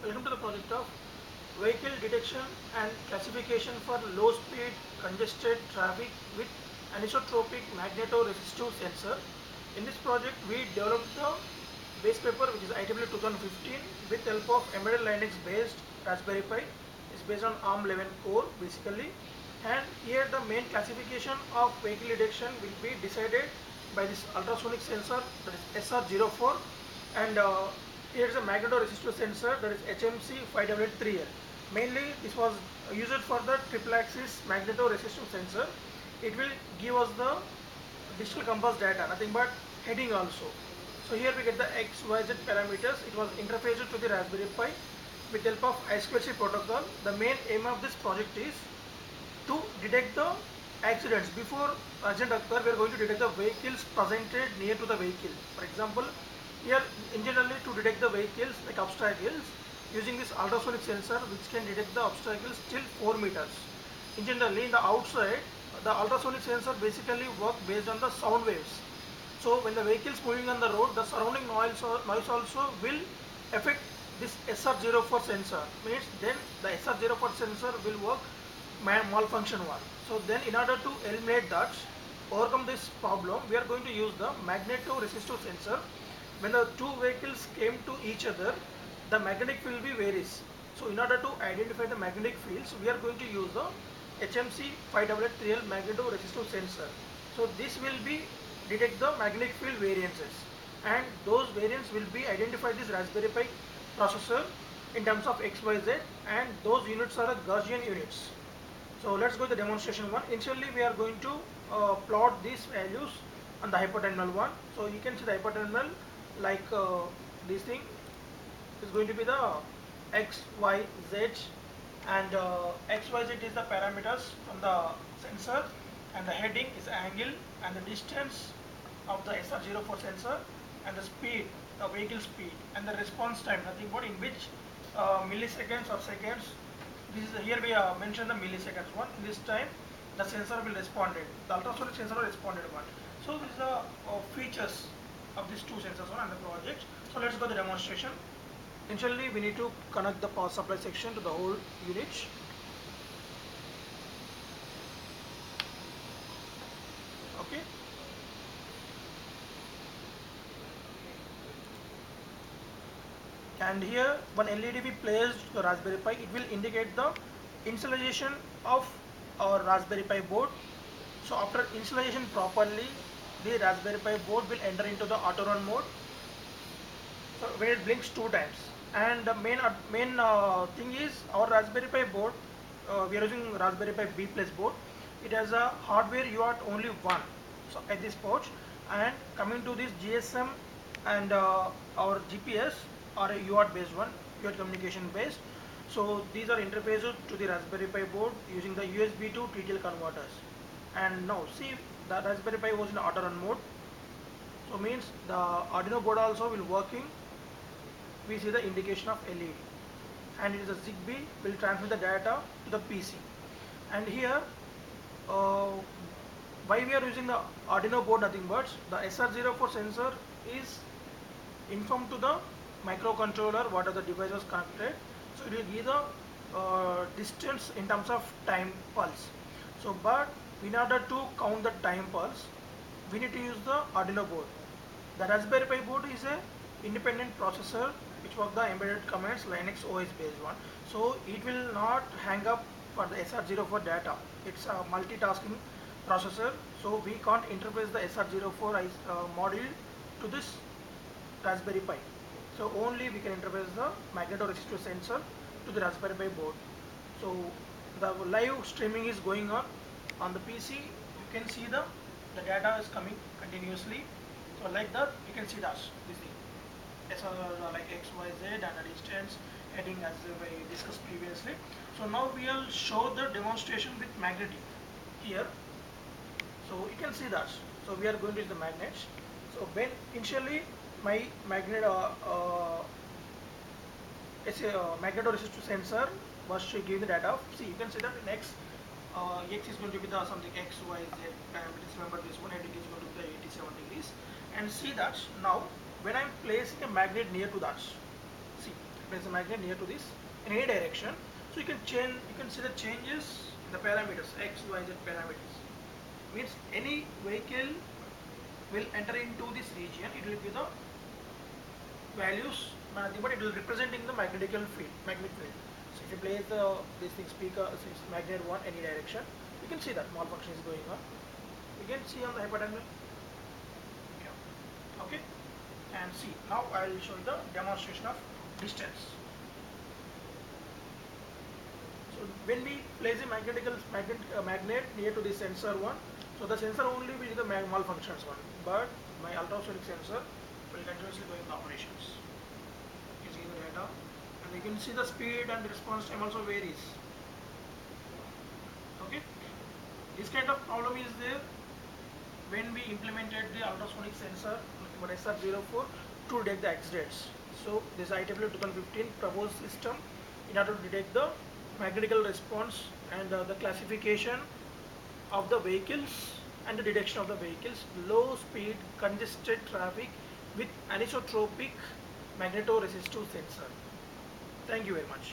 Welcome to the project of vehicle detection and classification for low speed congested traffic with anisotropic magnetoresistive sensor. In this project we developed the base paper which is IEEE 2015 with help of embedded Linux based Raspberry Pi. It's based on ARM11 core basically, and here the main classification of vehicle detection will be decided by this ultrasonic sensor, that is SR04, and here is a magnetoresistive sensor, that is HMC 588 Mainly this was used for the triple axis magnetoresistive sensor. It will give us the digital compass data, nothing but heading also. So here we get the X, Y, Z parameters. It was interfaced to the Raspberry Pi with help of I2C protocol. The main aim of this project is to detect the accidents. Before accident occur, we are going to detect the vehicles presented near to the vehicle. For example, here in generally to detect the vehicles like obstacles using this ultrasonic sensor which can detect the obstacles till 4 meters. In generally in the outside, the ultrasonic sensor basically work based on the sound waves. So when the vehicle is moving on the road, the surrounding noise also will affect this SR04 sensor. Means then the SR04 sensor will work malfunction one. So then in order to eliminate that, overcome this problem, we are going to use the magnetoresistive sensor. When the two vehicles came to each other, the magnetic field will be varies. So in order to identify the magnetic fields, we are going to use the HMC 588 magnetoresistive sensor. So this will be detect the magnetic field variances, and those variants will be identified this Raspberry Pi processor in terms of XYZ, and those units are the Gaussian units. So let's go to the demonstration one. Initially we are going to plot these values on the hyperterminal one. So you can see the hyperterminal like this thing is going to be the X, Y, Z, and X, Y, Z is the parameters from the sensor, and the heading is angle, and the distance of the SR04 sensor, and the speed, the vehicle speed, and the response time, nothing but in which milliseconds or seconds. This is here we mentioned the milliseconds one. In this time, the sensor will respond. The ultrasonic sensor will responded one. So these are features of these two sensors one and the project. So let's go to the demonstration. Initially, we need to connect the power supply section to the whole unit. Okay. And here one LED we placed the Raspberry Pi. It will indicate the initialization of our Raspberry Pi board. So after initialization properly, the Raspberry Pi board will enter into the auto run mode. So when it blinks two times, and the main thing is our Raspberry Pi board. We are using Raspberry Pi B plus board. It has a hardware UART only one. So at this port, and coming to this GSM and our GPS are a UART based one, UART communication based. So these are interfaces to the Raspberry Pi board using the USB to TTL converters. And now see the Raspberry Pi was in auto run mode. So means the Arduino board also will working. We see the indication of LED, and it is a Zigbee will transmit the data to the PC. And here uh, why we are using the Arduino board, nothing but the SR04 sensor is informed to the microcontroller what are the devices connected. So it will give the distance in terms of time pulse. So but in order to count the time pulse, we need to use the Arduino board. The Raspberry Pi board is a independent processor which work the embedded commands Linux OS based one. So it will not hang up for the SR04 data. It's a multitasking processor. So we can't interface the SR04 module to this Raspberry Pi. So only we can interface the magnetoresistive sensor to the Raspberry Pi board. So the live streaming is going on the PC. You can see the data is coming continuously. So like that you can see that this thing. Like X, Y, Z and the distance heading as we discussed previously. So now we will show the demonstration with magnetic here. So you can see that. So we are going to use the magnets. So when initially my magnet it's a magnetoresistive sensor was to give the data. See, you can see that in X, X is going to be the something X, Y, Z parameters. Remember this one, heading is going to be the 87 degrees. And see that now when I am placing a magnet near to that, see place a magnet near to this in any direction. So you can change, you can see the changes in the parameters x, y, z parameters. Means any vehicle will enter into this region. It will be the values, nothing but it will representing the magnetical field, magnetic field. So if you place this thing speaker, this magnet one any direction, you can see that malfunction is going on. You can see on the hypertension. Yeah. Okay. And see, now I will show you the demonstration of distance. So when we place a magnet near to the sensor one, so the sensor only will do the malfunctions one, but my ultrasonic sensor will continuously doing the operations. You see the data, and you can see the speed and the response time also varies. Okay, this kind of problem is there when we implemented the ultrasonic sensor for SR04 to detect the accidents. So this IEEE 2015 proposed system in order to detect the magnetical response and the classification of the vehicles and the detection of the vehicles, low speed congested traffic with anisotropic magnetoresistive sensor. Thank you very much.